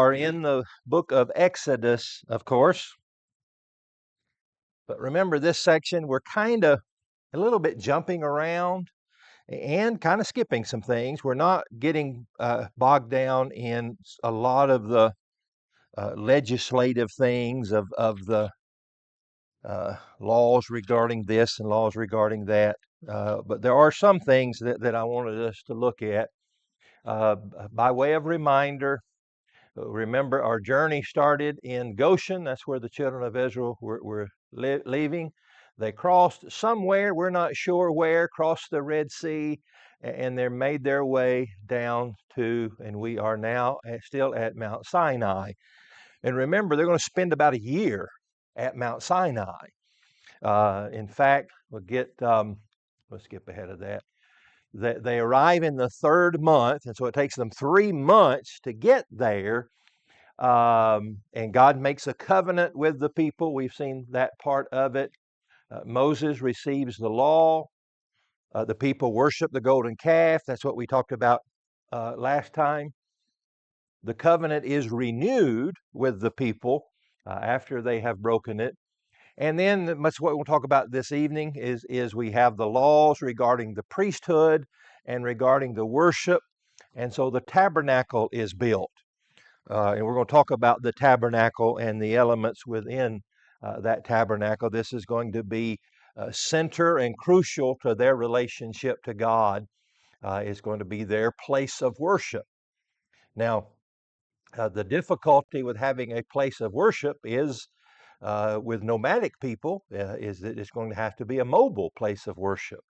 Are in the book of Exodus, of course. But remember, this section, we're kind of a little bit jumping around and kind of skipping some things. We're not getting bogged down in a lot of the legislative things of the laws regarding this and laws regarding that. But there are some things that I wanted us to look at. By way of reminder, remember, our journey started in Goshen. That's where the children of Israel were leaving. They crossed somewhere, we're not sure where, crossed the Red Sea, and they made their way down to, and we are now still at Mount Sinai. And remember, they're going to spend about a year at Mount Sinai. In fact, let's skip ahead of that. They arrive in the third month, and so it takes them 3 months to get there. And God makes a covenant with the people. We've seen that part of it. Moses receives the law. The people worship the golden calf. That's what we talked about last time. The covenant is renewed with the people after they have broken it. And then that's what we'll talk about this evening is we have the laws regarding the priesthood and regarding the worship. And so the tabernacle is built. And we're going to talk about the tabernacle and the elements within that tabernacle. This is going to be center and crucial to their relationship to God. It's going to be their place of worship. Now, the difficulty with having a place of worship is with nomadic people is that it's going to have to be a mobile place of worship.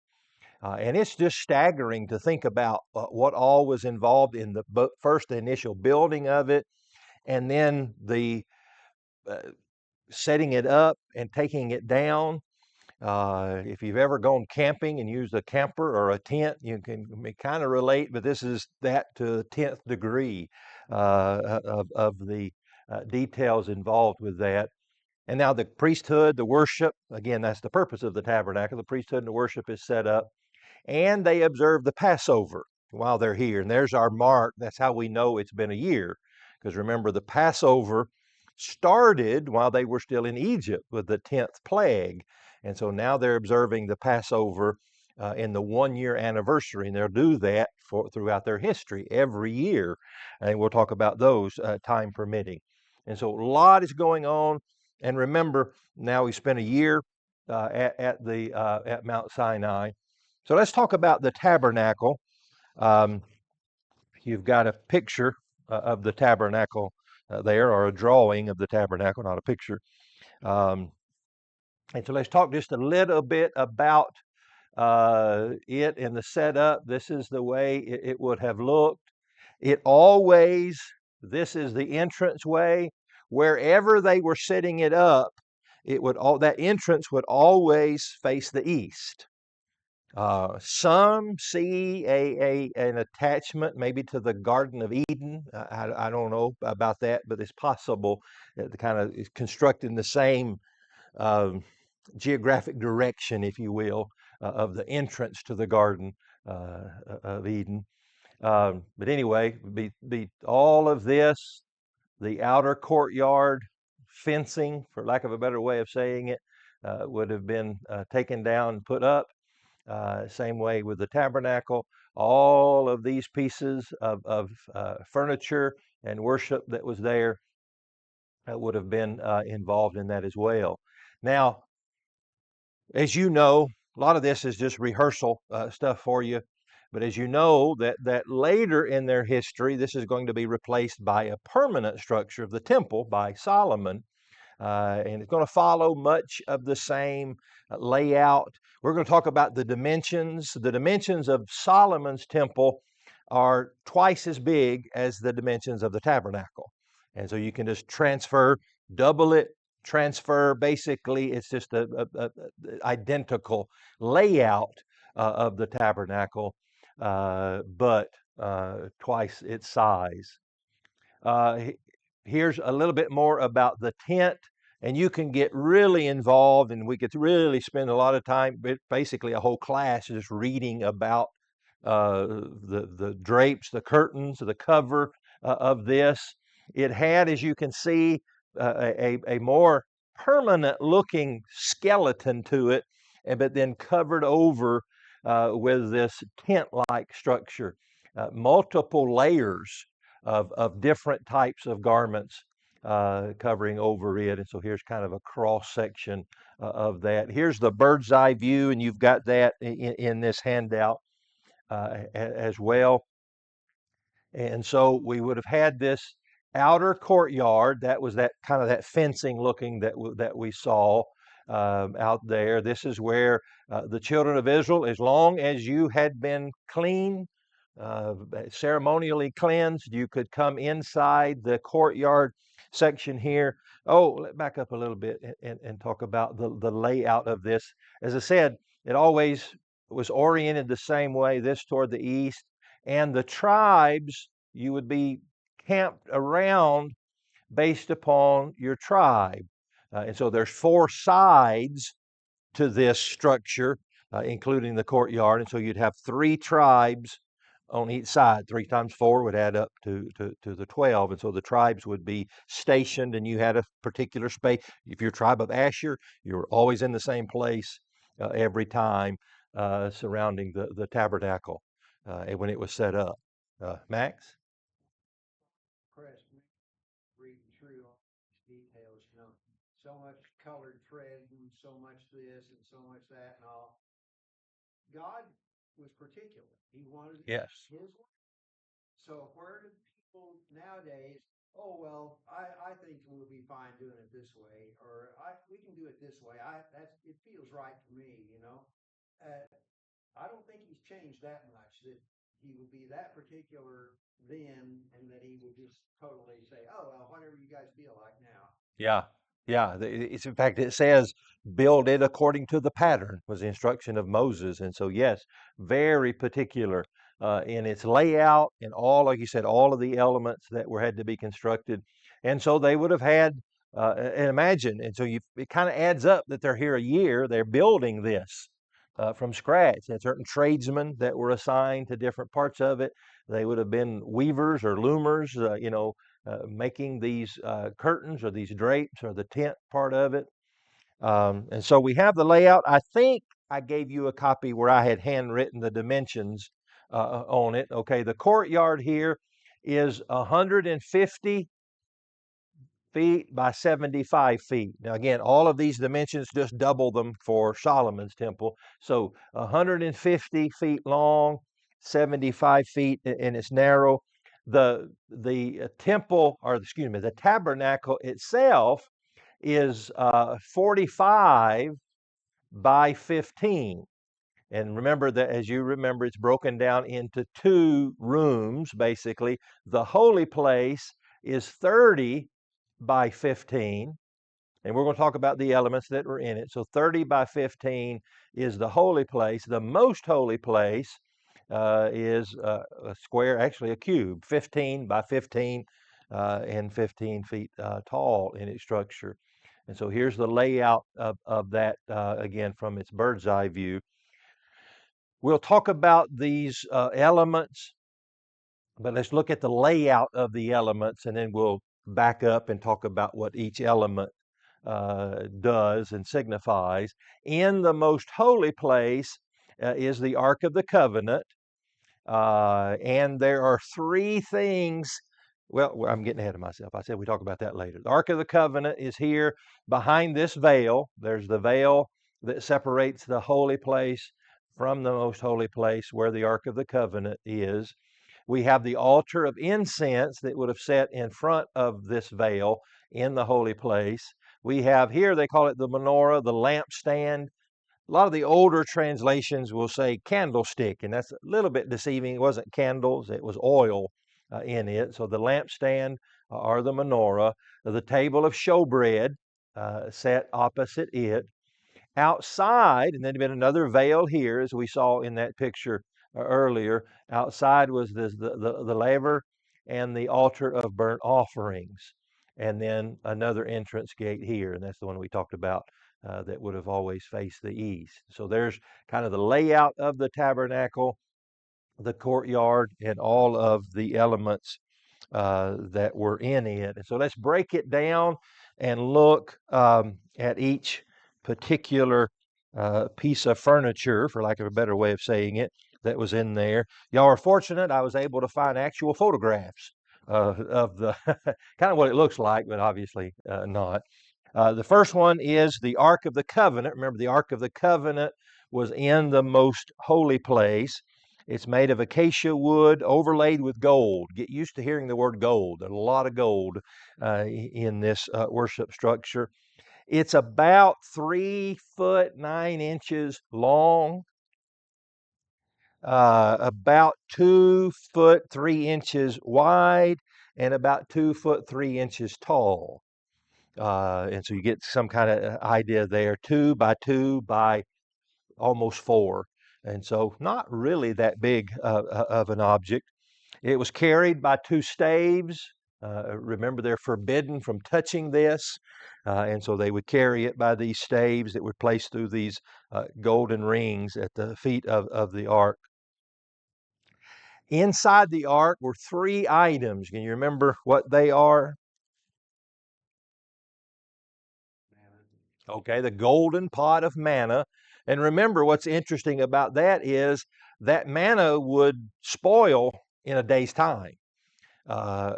And it's just staggering to think about what all was involved in the first initial building of it, and then the setting it up and taking it down. If you've ever gone camping and used a camper or a tent, you can kind of relate, but this is that to the 10th degree of the details involved with that. And now the priesthood, the worship, again, that's the purpose of the tabernacle. The priesthood and the worship is set up, and they observe the Passover while they're here. And there's our mark. That's how we know it's been a year. Because remember, the Passover started while they were still in Egypt with the 10th plague. And so now they're observing the Passover in the 1 year anniversary, and they'll do that throughout their history every year. And we'll talk about those time permitting. And so a lot is going on. And remember, now we spent a year at Mount Sinai. So let's talk about the tabernacle. Um, you've got a picture of the tabernacle there, or a drawing of the tabernacle, not a picture. Um, and so let's talk just a little bit about it and the setup. This is the way it would have looked. This is the entrance way. Wherever they were setting it up, that entrance would always face the east. Some see an attachment maybe to the Garden of Eden. I don't know about that, but it's possible that the kind of is constructed in the same um, geographic direction, if you will, of the entrance to the Garden of Eden. But anyway, be all of this, the outer courtyard fencing, for lack of a better way of saying it, would have been taken down and put up. Same way with the tabernacle. All of these pieces of furniture and worship that was there would have been involved in that as well. Now, as you know, a lot of this is just rehearsal stuff for you. But as you know, that later in their history, this is going to be replaced by a permanent structure of the temple by Solomon. And it's going to follow much of the same layout. We're going to talk about the dimensions. The dimensions of Solomon's temple are twice as big as the dimensions of the tabernacle. And so you can just double it, transfer. Basically, it's just a identical layout of the tabernacle, but twice its size. Here's a little bit more about the tent, and you can get really involved, and we could really spend a lot of time, basically a whole class, just reading about the drapes, the curtains, the cover of this. It had, as you can see, a more permanent looking skeleton to it, but then covered over with this tent-like structure, multiple layers of different types of garments covering over it. And so here's kind of a cross section of that. Here's the bird's eye view, and you've got that in this handout as well. And so we would have had this outer courtyard. That was that kind of that fencing looking that we saw out there. This is where the children of Israel, as long as you had been clean, ceremonially cleansed, you could come inside the courtyard section here. Oh, let back up a little bit and talk about the layout of this. As I said, it always was oriented the same way, this toward the east, and the tribes you would be camped around based upon your tribe. And so there's 4 sides to this structure, including the courtyard. And so you'd have 3 tribes on each side. 3 times 4 would add up to the 12. And so the tribes would be stationed, and you had a particular space. If you're tribe of Asher, you're always in the same place every time surrounding the tabernacle when it was set up. Max? Impressed me reading through all these details, so much colored thread and so much this and so much that and all. God was particular. He wanted Yes. his way. So where do people nowadays, oh well, I think we'll be fine doing it this way, or we can do it this way. It feels right to me. I don't think he's changed that much, that he would be that particular then, and that he would just totally say, oh, well, whatever you guys feel like now. Yeah. Yeah. It's in fact, it says, build it according to the pattern, was the instruction of Moses. And so, yes, very particular in its layout and all, like you said, all of the elements that were had to be constructed. And so they would have had, and imagine, and so it kind of adds up that they're here a year, they're building this from scratch. And certain tradesmen that were assigned to different parts of it, they would have been weavers or loomers, making these curtains or these drapes or the tent part of it. And so we have the layout. I think I gave you a copy where I had handwritten the dimensions on it. Okay, the courtyard here is 150 feet by 75 feet. Now, again, all of these dimensions just double them for Solomon's temple. So 150 feet long, 75 feet, and it's narrow. The temple, or excuse me, the tabernacle itself is 45 by 15. And remember that, as you remember, it's broken down into 2 rooms, basically. The holy place is 30 by 15. And we're going to talk about the elements that were in it. So 30 by 15 is the holy place. The most holy place is a square, actually a cube, 15 by 15 and 15 feet tall in its structure. And so here's the layout of that, again, from its bird's eye view. We'll talk about these elements, but let's look at the layout of the elements, and then we'll back up and talk about what each element does and signifies. In the most holy place is the Ark of the Covenant, and there are 3 things. Well, I'm getting ahead of myself. I said we talk about that later. The Ark of the Covenant is here behind this veil. There's the veil that separates the holy place from the most holy place where the Ark of the Covenant is. We have the altar of incense that would have sat in front of this veil in the holy place. We have here, they call it the menorah, the lampstand. A lot of the older translations will say candlestick, and that's a little bit deceiving. It wasn't candles, it was oil in it. So the lampstand or the menorah, the table of showbread set opposite it. Outside, and then been another veil here, as we saw in that picture earlier. Outside was the laver and the altar of burnt offerings. And then another entrance gate here, and that's the one we talked about that would have always faced the east. So there's kind of the layout of the tabernacle, the courtyard, and all of the elements that were in it. And so let's break it down and look at each particular piece of furniture, for lack of a better way of saying it, that was in there. Y'all are fortunate. I was able to find actual photographs of the kind of what it looks like, but obviously not. The first one is the Ark of the Covenant. Remember, the Ark of the Covenant was in the most holy place. It's made of acacia wood overlaid with gold. Get used to hearing the word gold. There's a lot of gold in this worship structure. It's about 3 foot 9 inches long, about 2 foot 3 inches wide, and about 2 foot 3 inches tall. And so you get some kind of idea there. 2 by 2 by almost 4. And so not really that big of an object. It was carried by 2 staves. Remember, they're forbidden from touching this. And so they would carry it by these staves that were placed through these golden rings at the feet of the ark. Inside the ark were 3 items. Can you remember what they are? Okay, the golden pot of manna. And remember, what's interesting about that is that manna would spoil in a day's time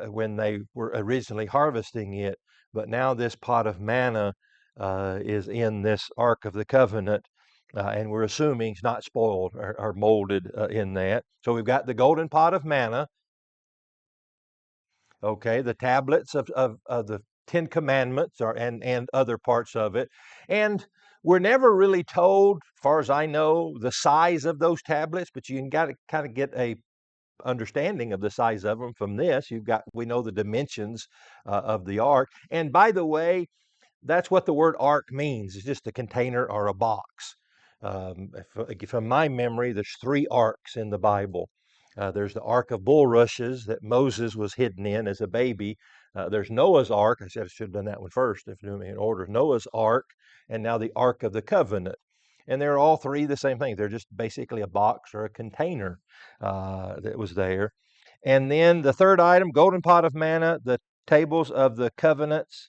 when they were originally harvesting it. But now this pot of manna is in this Ark of the Covenant, and we're assuming it's not spoiled or molded in that. So we've got the golden pot of manna. Okay, the tablets of the Ten Commandments and other parts of it. And we're never really told, as far as I know, the size of those tablets, but you got to kind of get a understanding of the size of them from this. We know the dimensions of the ark. And by the way, that's what the word ark means. It's just a container or a box. From my memory, there's 3 arks in the Bible. There's the Ark of Bulrushes that Moses was hidden in as a baby. There's Noah's Ark. I said I should have done that one first if doing in order. Noah's Ark, and now the Ark of the Covenant. And they're all 3 the same thing. They're just basically a box or a container that was there. And then the third item, golden pot of manna, the tables of the covenants,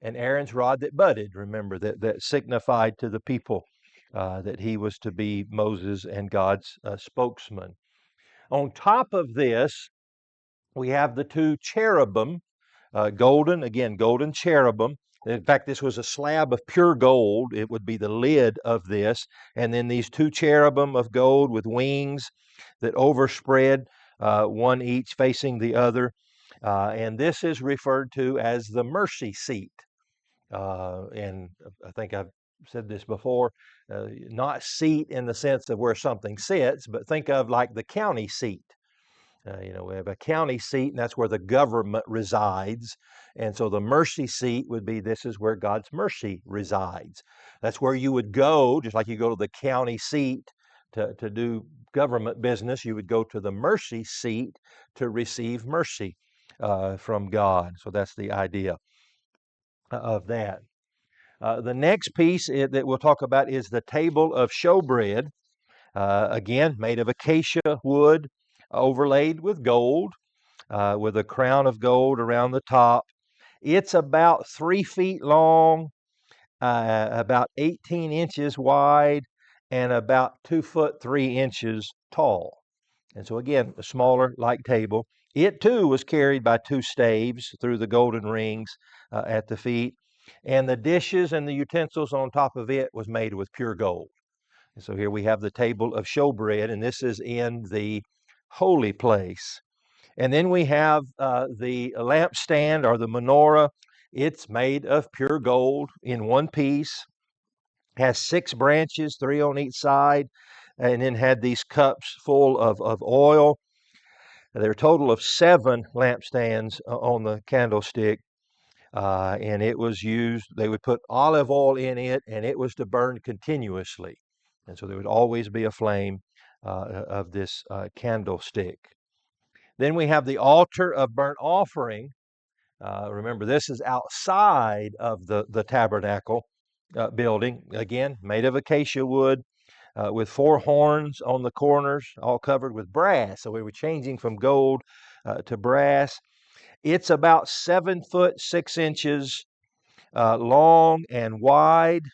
and Aaron's rod that budded. Remember that signified to the people that he was to be Moses and God's spokesman. On top of this, we have the 2 cherubim, golden cherubim. In fact, this was a slab of pure gold. It would be the lid of this. And then these 2 cherubim of gold with wings that overspread, one each facing the other. And this is referred to as the mercy seat. And I think I've said this before, not seat in the sense of where something sits, but think of like the county seat. We have a county seat, and that's where the government resides. And so the mercy seat would be this is where God's mercy resides. That's where you would go, just like you go to the county seat to do government business, you would go to the mercy seat to receive mercy from God. So that's the idea of that. The next piece that we'll talk about is the table of showbread. Again, made of acacia wood, overlaid with gold, with a crown of gold around the top. It's about 3 feet long, about 18 inches wide, and about 2 foot 3 inches tall. And so again, a smaller like table. It too was carried by 2 staves through the golden rings at the feet. And the dishes and the utensils on top of it was made with pure gold. And so here we have the table of showbread, and this is in the holy place. And then we have the lampstand or the menorah. It's made of pure gold in one piece, has 6 branches, 3 on each side, and then had these cups full of oil. There are a total of 7 lampstands on the candlestick. And it was used, they would put olive oil in it, and it was to burn continuously. And so there would always be a flame of this candlestick. Then we have the altar of burnt offering. Remember, this is outside of the tabernacle building, again, made of acacia wood, with 4 horns on the corners, all covered with brass. So we were changing from gold to brass. It's about 7 foot 6 inches long and wide,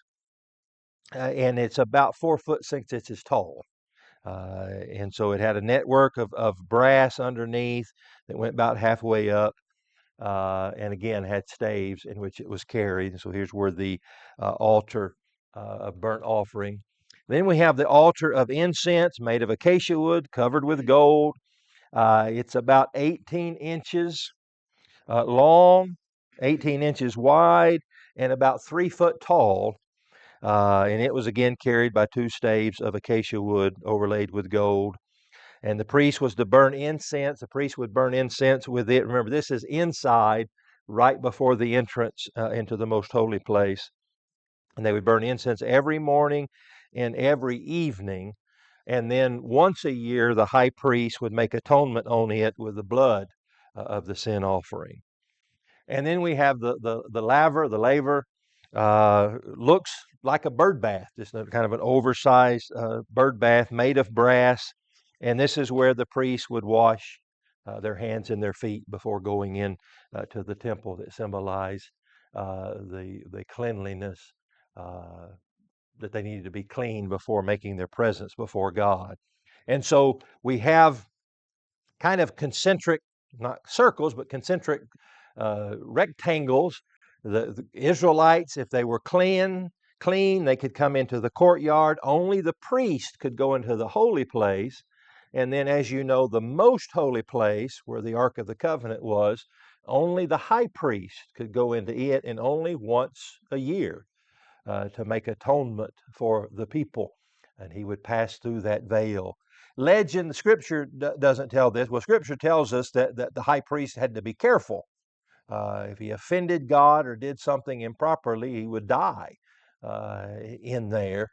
and it's about 4 foot 6 inches tall. And so it had a network of brass underneath that went about halfway up, and again had staves in which it was carried. And so here's where the altar of burnt offering. Then we have the altar of incense made of acacia wood, covered with gold. It's about 18 inches long, 18 inches wide, and about 3 foot tall. And it was again carried by 2 staves of acacia wood overlaid with gold. And the priest was to burn incense. The priest would burn incense with it. Remember, this is inside, right before the entrance into the most holy place. And they would burn incense every morning and every evening. And then once a year, the high priest would make atonement on it with the blood of the sin offering. And then we have the laver. The laver looks like a bird bath, just kind of an oversized bird bath made of brass. And this is where the priests would wash their hands and their feet before going in to the temple that symbolized the cleanliness, uh, that they needed to be clean before making their presence before God. And so we have kind of concentric, not circles, but concentric rectangles. The Israelites, if they were clean, they could come into the courtyard. Only the priest could go into the holy place. And then, as you know, the most holy place where the Ark of the Covenant was, only the high priest could go into it, and only once a year to make atonement for the people. And he would pass through that veil. Legend, Scripture doesn't tell this. Well, Scripture tells us that the high priest had to be careful. If he offended God or did something improperly, he would die in there.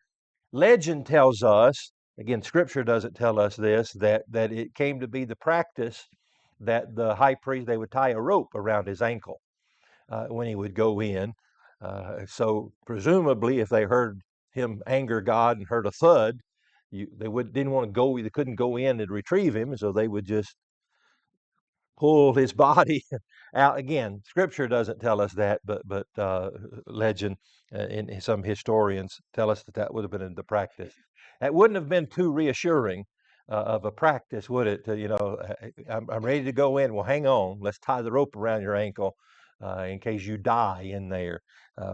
Legend tells us, again, Scripture doesn't tell us this, that it came to be the practice that the high priest, they would tie a rope around his ankle when he would go in. So presumably, if they heard him anger God and heard a thud, didn't want to go. They couldn't go in and retrieve him, so they would just pull his body out. Again, Scripture doesn't tell us that, but legend and some historians tell us that would have been in the practice. That wouldn't have been too reassuring of a practice, would it? I'm ready to go in. Well, hang on. Let's tie the rope around your ankle in case you die in there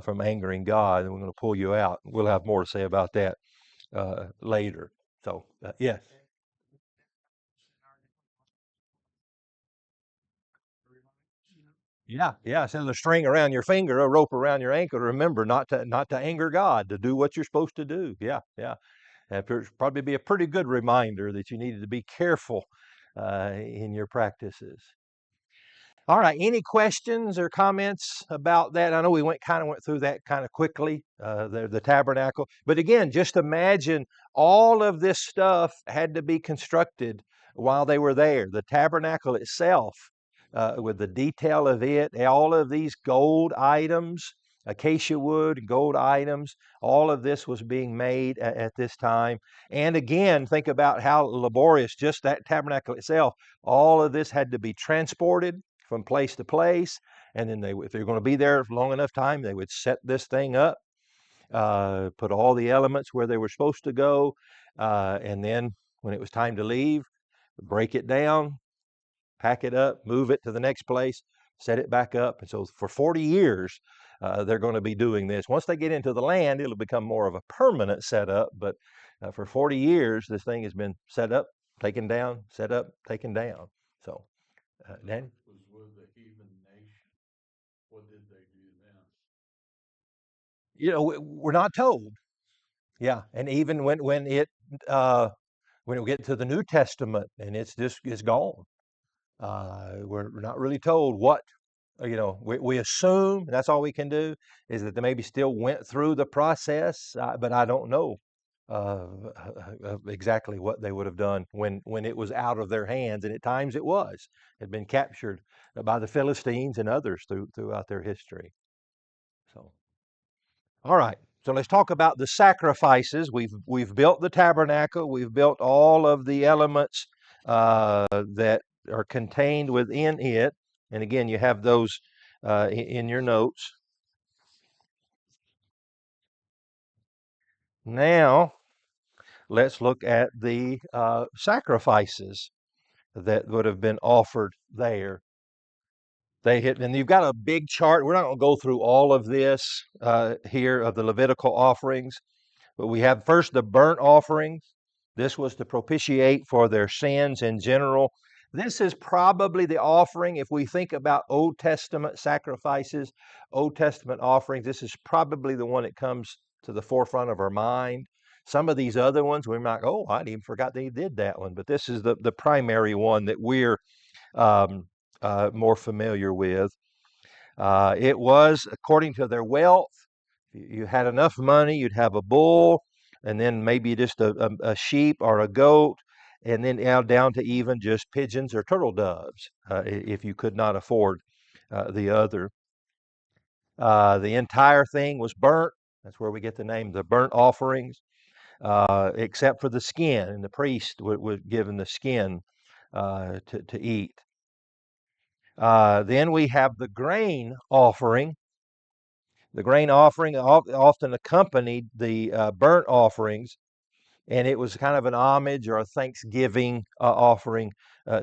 from angering God, and we're going to pull you out. We'll have more to say about that later. So, yes. Yeah, yeah. Instead of a string around your finger, a rope around your ankle. Remember not to anger God, to do what you're supposed to do. Yeah, yeah. That probably be a pretty good reminder that you needed to be careful in your practices. All right. Any questions or comments about that? I know we went through that kind of quickly, the tabernacle. But again, just imagine all of this stuff had to be constructed while they were there. The tabernacle itself, with the detail of it, all of these gold items, acacia wood, gold items, all of this was being made at this time. And again, think about how laborious just that tabernacle itself, all of this had to be transported from place to place. And then if they're going to be there long enough time, they would set this thing up, put all the elements where they were supposed to go. And then when it was time to leave, break it down, pack it up, move it to the next place, set it back up. And so for 40 years, they're going to be doing this. Once they get into the land, it'll become more of a permanent setup. But for 40 years, this thing has been set up, taken down, set up, taken down. So, Dan? Was with the heathen nation. What did they do then? We're not told. Yeah, and even uh, when we get to the New Testament and it's gone, we're not really told what. We assume, and that's all we can do, is that they maybe still went through the process, but I don't know uh, exactly what they would have done when it was out of their hands, and at times it had been captured by the Philistines and others throughout their history. So. All right. So let's talk about the sacrifices. We've built the tabernacle. We've built all of the elements that are contained within it. And again, you have those in your notes. Now, let's look at the sacrifices that would have been offered there. And you've got a big chart. We're not going to go through all of this here of the Levitical offerings, but we have first the burnt offerings. This was to propitiate for their sins in general. This is probably the offering, if we think about Old Testament sacrifices, Old Testament offerings, this is probably the one that comes to the forefront of our mind. Some of these other ones, we might go, oh, I'd even forgot they did that one. But this is the primary one that we're um, more familiar with. It was according to their wealth. You had enough money, you'd have a bull, and then maybe just a sheep or a goat, and then down to even just pigeons or turtle doves if you could not afford the other. The entire thing was burnt. That's where we get the name, the burnt offerings, except for the skin, and the priest would give them the skin to eat. Then we have the grain offering. The grain offering often accompanied the burnt offerings, and it was kind of an homage or a thanksgiving offering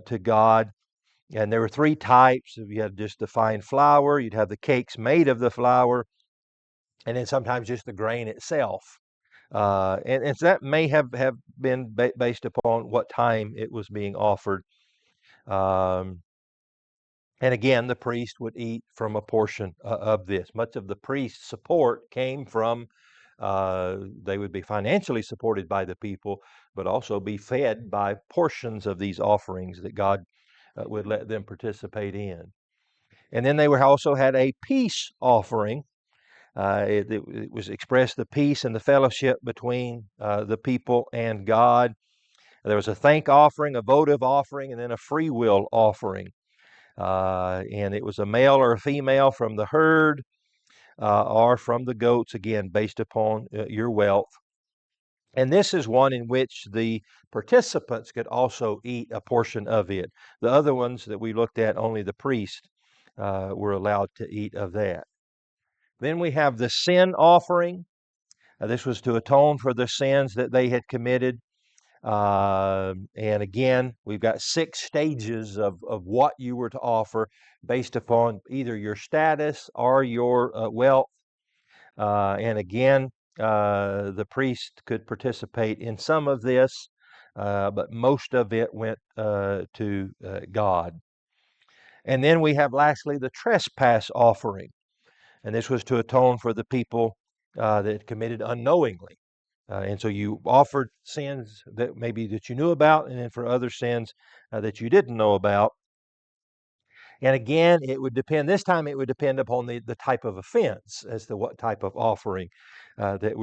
to God. And there were three types. You had just the fine flour, you'd have the cakes made of the flour, and then sometimes just the grain itself. And so that may have been based upon what time it was being offered. Um, And again, the priest would eat from a portion of this. Much of the priest's support came from, they would be financially supported by the people, but also be fed by portions of these offerings that God would let them participate in. And then they were also had a peace offering. It was expressed the peace and the fellowship between the people and God. There was a thank offering, a votive offering, and then a free will offering. And it was a male or a female from the herd or from the goats, again, based upon your wealth. And this is one in which the participants could also eat a portion of it. The other ones that we looked at, only the priest were allowed to eat of that. Then we have the sin offering. This was to atone for the sins that they had committed. And again, we've got 6 stages of what you were to offer based upon either your status or your wealth. And again, the priest could participate in some of this, but most of it went to God. And then we have lastly the trespass offering. And this was to atone for the people that committed unknowingly. And so you offered sins that maybe that you knew about, and then for other sins that you didn't know about. And again, it would depend. This time, it would depend upon the type of offense as to what type of offering that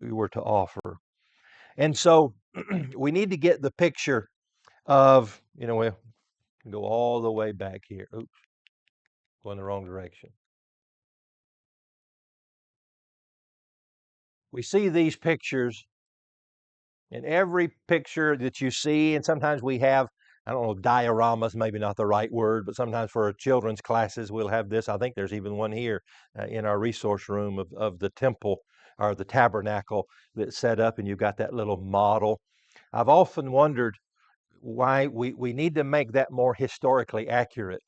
you were to offer. And so we need to get the picture of, we'll go all the way back here. Oops, going the wrong direction. We see these pictures. In every picture that you see, and sometimes we have, I don't know, dioramas, maybe not the right word, but sometimes for children's classes, we'll have this. I think there's even one here in our resource room of the temple or the tabernacle that's set up, and you've got that little model. I've often wondered why we need to make that more historically accurate.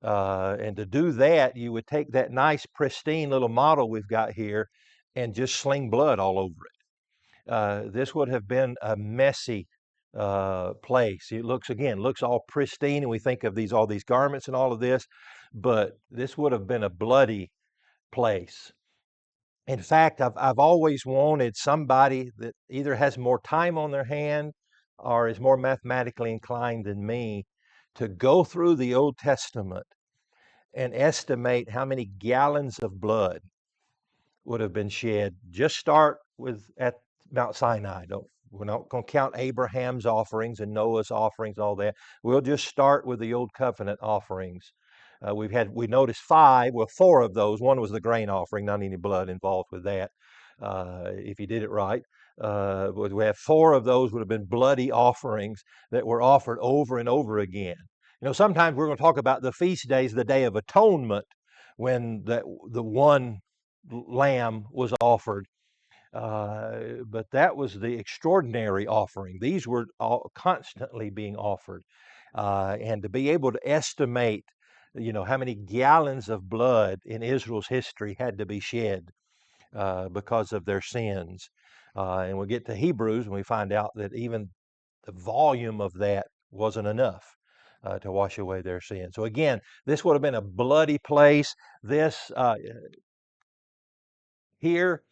And to do that, you would take that nice, pristine little model we've got here and just sling blood all over it. This would have been a messy place. It looks all pristine, and we think of all these garments and all of this, but this would have been a bloody place. In fact, I've always wanted somebody that either has more time on their hand or is more mathematically inclined than me to go through the Old Testament and estimate how many gallons of blood would have been shed. Just start with at Mount Sinai. We're not going to count Abraham's offerings and Noah's offerings, all that. We'll just start with the Old Covenant offerings. We noticed 5. Well, 4 of those. One was the grain offering, not any blood involved with that, if you did it right. We have 4 of those would have been bloody offerings that were offered over and over again. Sometimes we're going to talk about the feast days, the Day of Atonement, when the one lamb was offered. But that was the extraordinary offering. These were all constantly being offered. And to be able to estimate, how many gallons of blood in Israel's history had to be shed because of their sins. And we get to Hebrews and we find out that even the volume of that wasn't enough to wash away their sins. So again, this would have been a bloody place. This here,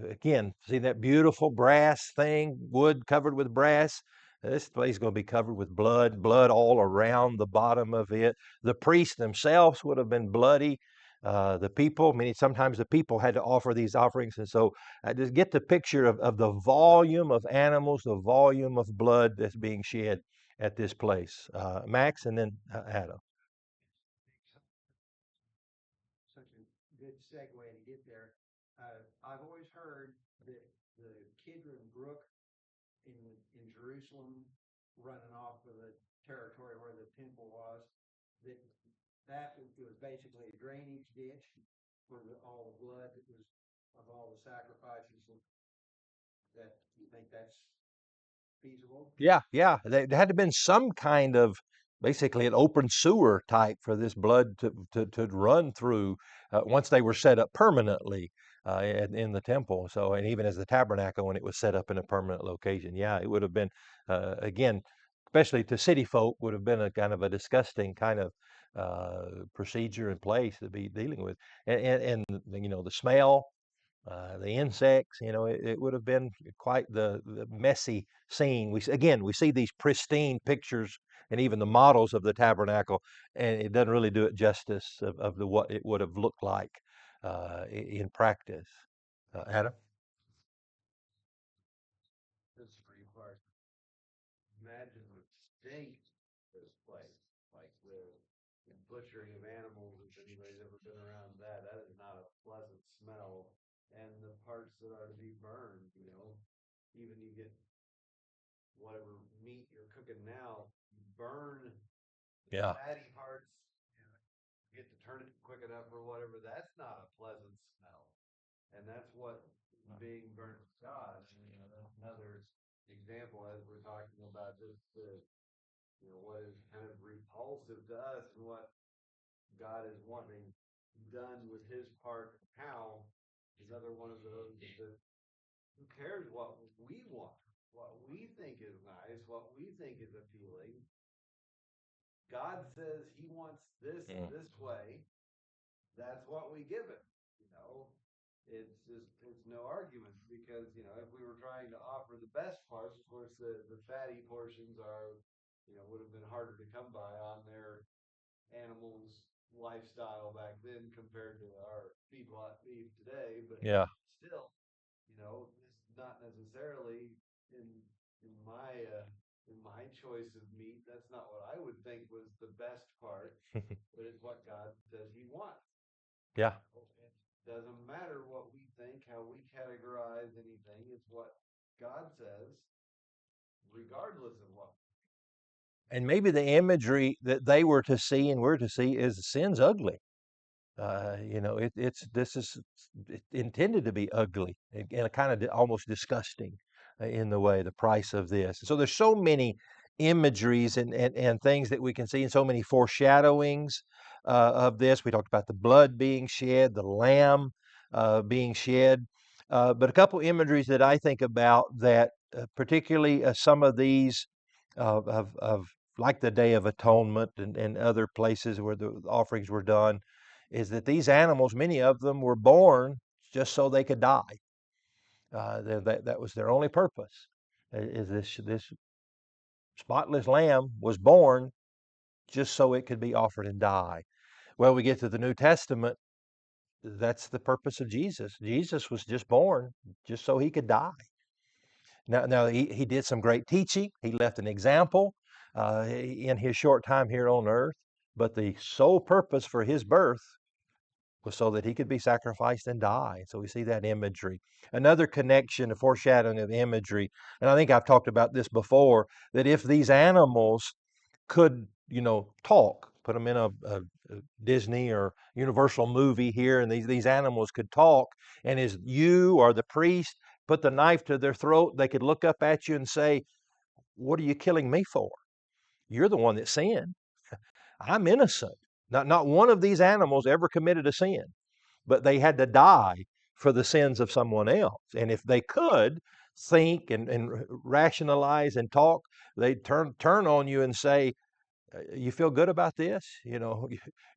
again, see that beautiful brass thing, wood covered with brass? This place is going to be covered with blood all around the bottom of it. The priests themselves would have been bloody. The people, sometimes the people had to offer these offerings. And so just get the picture of the volume of animals, the volume of blood that's being shed at this place. Max and then Adam. Such a good segue to get there. I've always heard that the Kidron Brook in Jerusalem, running off of the territory where the temple was, that was basically a drainage ditch for all the blood that was of all the sacrifices. That you think that's feasible? Yeah, yeah. There had to been some kind of basically an open sewer type for this blood to run through once they were set up permanently in the temple. So, and even as the tabernacle when it was set up in a permanent location, yeah, it would have been again, especially to city folk, would have been a kind of a disgusting kind of procedure in place to be dealing with, and the smell, the insects. It would have been quite the messy scene. We see these pristine pictures and even the models of the tabernacle, and it doesn't really do it justice of what it would have looked like in practice. Adam? This three part. Imagine the stink of this place, like the butchering of animals. If anybody's ever been around that, that is not a pleasant smell. And the parts that are to be burned, even you get whatever meat you're cooking now, you burn the Yeah. fatty parts, you get to turn it quick enough or whatever. That's not a pleasant smell. And that's what being burnt with God. That's another example as we're talking about just what is kind of repulsive to us and what God is wanting done with his part how is another one of those that who cares what we want, what we think is nice, what we think is appealing. God says he wants this this way. That's what we give him. It's no argument because if we were trying to offer the best parts, of course the fatty portions would have been harder to come by on their animals lifestyle back then compared to our feedlot beef today, but Yeah. still, it's not necessarily in my choice of meat. That's not what I would think was the best part, but it's what God says he wants. Yeah. It doesn't matter what we think, how we categorize anything. It's what God says, regardless of what. And maybe the imagery that they were to see and we're to see is sin's ugly. This is intended to be ugly and a kind of almost disgusting in the way the price of this. So there's so many imageries and things that we can see and so many foreshadowings of this. We talked about the blood being shed, the lamb being shed, but a couple imageries that I think about that particularly some of these of like the Day of Atonement and other places where the offerings were done is that these animals, many of them were born just so they could die. That was their only purpose. Is this spotless lamb was born just so it could be offered and die. Well, we get to the New Testament. That's the purpose of Jesus. Jesus was just born just so he could die. Now he did some great teaching. He left an example in his short time here on earth. But the sole purpose for his birth was so that he could be sacrificed and die. So we see that imagery. Another connection, a foreshadowing of imagery, and I think I've talked about this before, that if these animals could talk. Put them in a Disney or Universal movie here, and these animals could talk. And as you or the priest put the knife to their throat, they could look up at you and say, "What are you killing me for? You're the one that sinned. I'm innocent. Not one of these animals ever committed a sin, but they had to die for the sins of someone else. And if they could think and rationalize and talk, they'd turn on you and say, you feel good about this?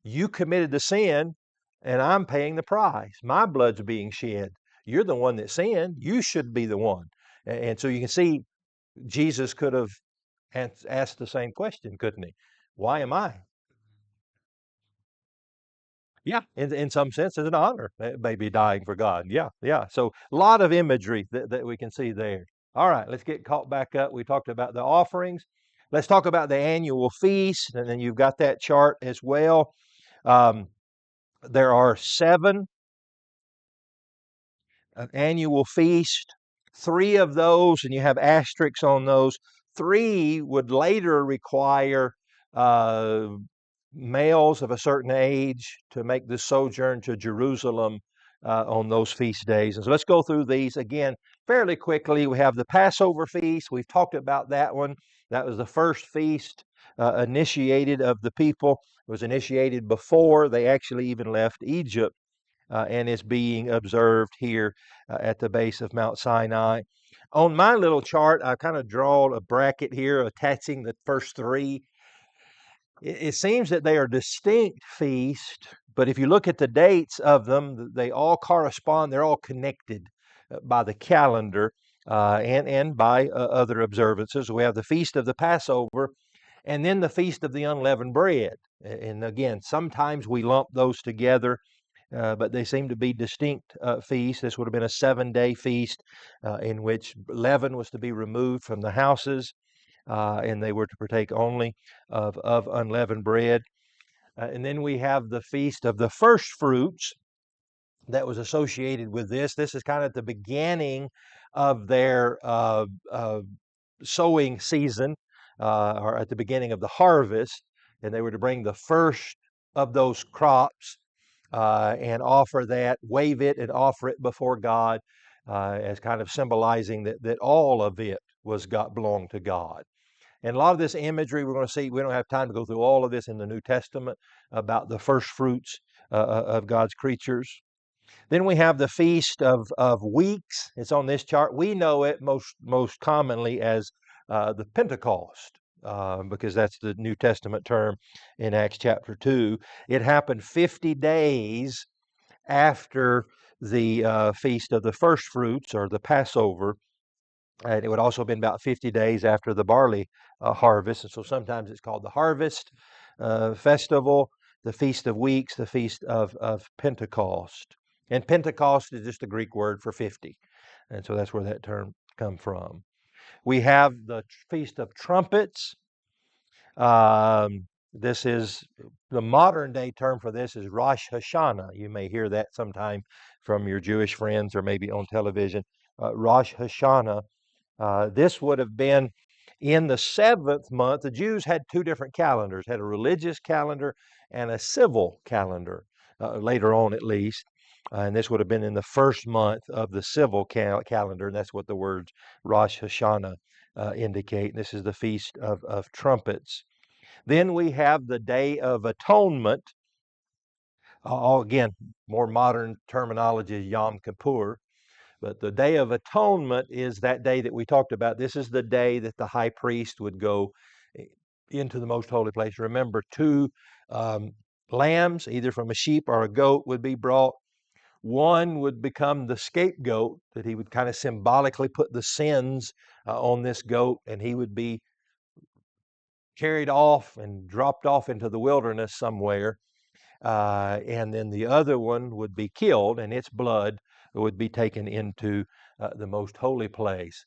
You committed the sin and I'm paying the price. My blood's being shed. You're the one that sinned. You should be the one." And so you can see Jesus could have asked the same question, couldn't he? Why am I? Yeah, in some sense, it's an honor, maybe dying for God. Yeah, yeah. So a lot of imagery that we can see there. All right, let's get caught back up. We talked about the offerings. Let's talk about the annual feast, and then you've got that chart as well. Um, there are 7 annual feast. 3 of those, and you have asterisks on those. 3 would later require uh, males of a certain age to make the sojourn to Jerusalem on those feast days. And so let's go through these again fairly quickly. We have the Passover feast. We've talked about that one. That was the first feast initiated of the people. It was initiated before they actually even left Egypt, and is being observed here at the base of Mount Sinai. On my little chart, I kind of draw a bracket here attaching the first 3. It seems that they are distinct feasts, but if you look at the dates of them, they all correspond. They're all connected by the calendar and by other observances. We have the Feast of the Passover and then the Feast of the Unleavened Bread. And again, sometimes we lump those together, but they seem to be distinct feasts. This would have been a 7-day feast in which leaven was to be removed from the houses, and they were to partake only of unleavened bread. And then we have the Feast of the First Fruits that was associated with this. This is kind of at the beginning of their sowing season, or at the beginning of the harvest, and they were to bring the first of those crops and offer that, wave it, and offer it before God, as kind of symbolizing that all of it belonged to God. And a lot of this imagery we're going to see, we don't have time to go through all of this in the New Testament about the first fruits of God's creatures. Then we have the Feast of Weeks. It's on this chart. We know it most commonly as the Pentecost, because that's the New Testament term in Acts chapter 2. It happened 50 days after the Feast of the First Fruits, or the Passover. And it would also have been about 50 days after the barley harvest. And so sometimes it's called the Harvest Festival, the Feast of Weeks, the Feast of Pentecost. And Pentecost is just a Greek word for 50. And so that's where that term comes from. We have the Feast of Trumpets. This is the modern day term for this is Rosh Hashanah. You may hear that sometime from your Jewish friends or maybe on television. Rosh Hashanah. This would have been in the 7th month. The Jews had 2 different calendars, had a religious calendar and a civil calendar, later on at least. And this would have been in the 1st month of the civil calendar. And that's what the words Rosh Hashanah indicate. This is the Feast of Trumpets. Then we have the Day of Atonement. Again, more modern terminology is Yom Kippur. But the Day of Atonement is that day that we talked about. This is the day that the high priest would go into the most holy place. Remember, 2 lambs, either from a sheep or a goat, would be brought. One would become the scapegoat, that he would kind of symbolically put the sins on this goat, and he would be carried off and dropped off into the wilderness somewhere. And then the other one would be killed, and its blood would be taken into the most holy place.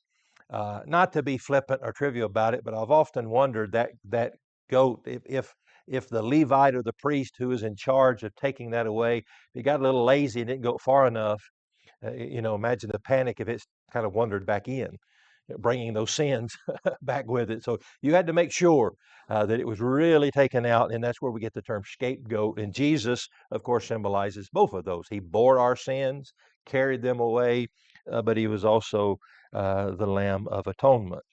Not to be flippant or trivial about it, but I've often wondered that goat, if the Levite or the priest who is in charge of taking that away, if he got a little lazy and didn't go far enough, imagine the panic if it's kind of wandered back in. bringing those sins back with it. So you had to make sure that it was really taken out, and that's where we get the term scapegoat. And Jesus, of course, symbolizes both of those. He bore our sins, carried them away, but he was also the Lamb of Atonement.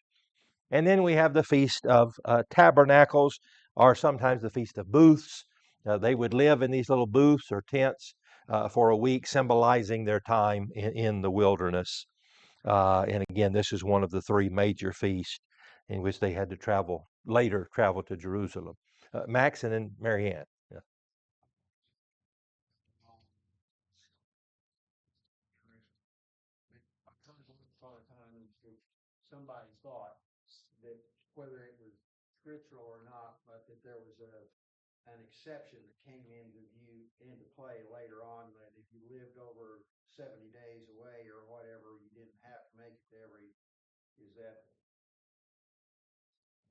And then we have the Feast of Tabernacles, or sometimes the Feast of Booths. They would live in these little booths or tents for a week, symbolizing their time in the wilderness. And again, this is one of the three major feasts in which they had to later travel to Jerusalem. Max and then Marianne. Yeah. I come to once upon a time in somebody thought that whether it was scriptural or not, but that there was an exception that came into play later on, that if you lived over 70 days away or whatever, you didn't have to make it to every. Is that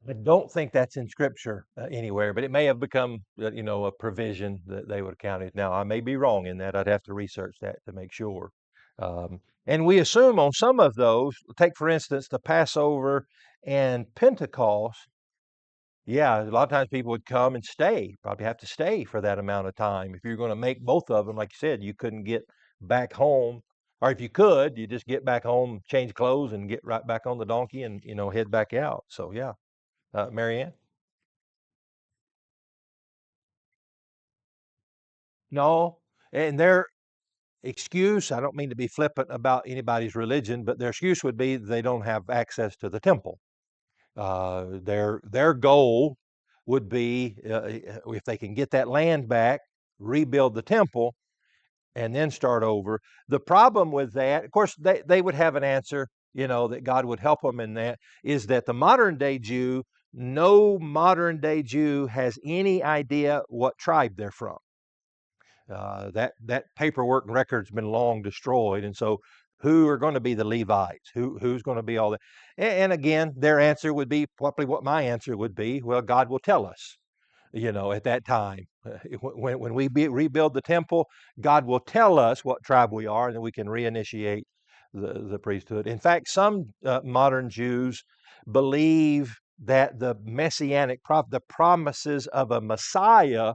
I don't think that's in Scripture anywhere, but it may have become, a provision that they would have counted. Now, I may be wrong in that. I'd have to research that to make sure. And we assume on some of those, take for instance the Passover and Pentecost. Yeah, a lot of times people would come and stay, probably have to stay for that amount of time. If you're going to make both of them, like you said, you couldn't get back home. Or if you could, you just get back home, change clothes, and get right back on the donkey and, head back out. So, yeah. Marianne? No. And their excuse, I don't mean to be flippant about anybody's religion, but their excuse would be they don't have access to the temple. Their goal would be if they can get that land back, rebuild the temple, and then start over. The problem with that, of course, they would have an answer, that God would help them in that, is that the modern day Jew, no modern day Jew has any idea what tribe they're from. That paperwork and record's been long destroyed, and so who are going to be the Levites? Who's going to be all that? And again, their answer would be probably what my answer would be. Well, God will tell us. At that time, when we rebuild the temple, God will tell us what tribe we are, and then we can reinitiate the priesthood. In fact, some modern Jews believe that the messianic the promises of a Messiah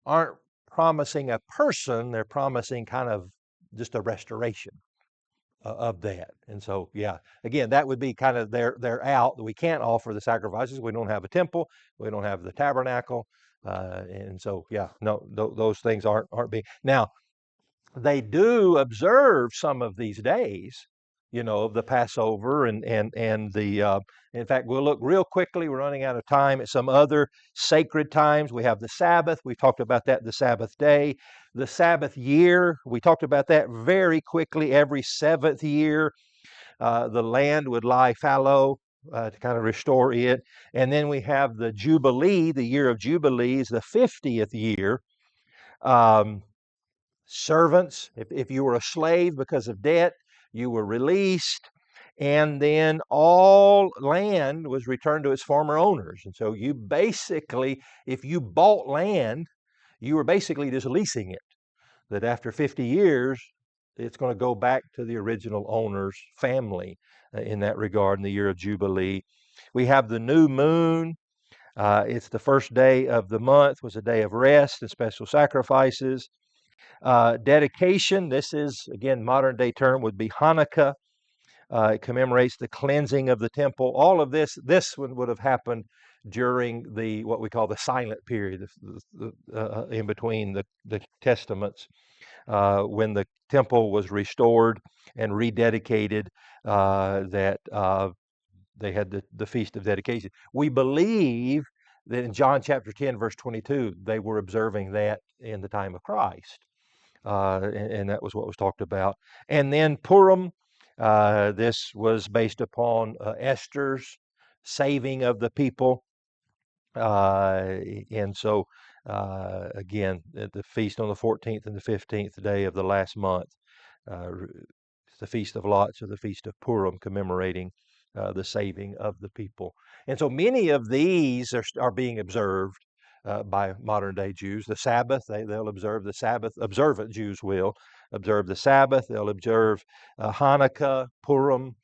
aren't promising a person, they're promising kind of just a restoration of that. And so, yeah, again, that would be kind of their out. We can't offer the sacrifices. We don't have a temple. We don't have the tabernacle. And so, yeah, no, those things aren't being. Now, they do observe some of these days, of the Passover and the. In fact, we'll look real quickly. We're running out of time at some other sacred times. We have the Sabbath. We talked about that, the Sabbath day, the Sabbath year. We talked about that very quickly. Every seventh year, the land would lie fallow. To kind of restore it. And then we have the Jubilee, the year of Jubilees, the 50th year. Servants, if you were a slave because of debt, you were released, and then all land was returned to its former owners. And so you basically, if you bought land, you were basically just leasing it. That after 50 years, it's going to go back to the original owner's family in that regard in the year of Jubilee. We have the new moon. It's the first day of the month, was a day of rest and special sacrifices. Dedication, this is, again, modern day term would be Hanukkah. It commemorates the cleansing of the temple. All of this one would have happened during what we call the silent period, in between the testaments, when the temple was restored and rededicated, that they had the Feast of Dedication. We believe that in John chapter 10, verse 22, they were observing that in the time of Christ. And that was what was talked about. And then Purim, this was based upon Esther's saving of the people. And so, again, the feast on the 14th and the 15th day of the last month, the Feast of Lots or the Feast of Purim, commemorating the saving of the people. And so many of these are being observed by modern day Jews. The Sabbath, they'll observe the Sabbath. Observant Jews will observe the Sabbath. They'll observe Hanukkah, Purim,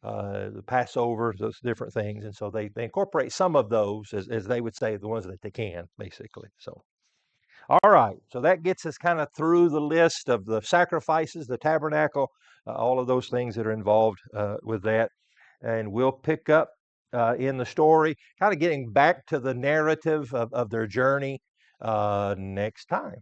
the Passover, those different things. And so they incorporate some of those, as they would say, the ones that they can, basically. So, all right. So that gets us kind of through the list of the sacrifices, the tabernacle, all of those things that are involved with that. And we'll pick up in the story, kind of getting back to the narrative of their journey next time.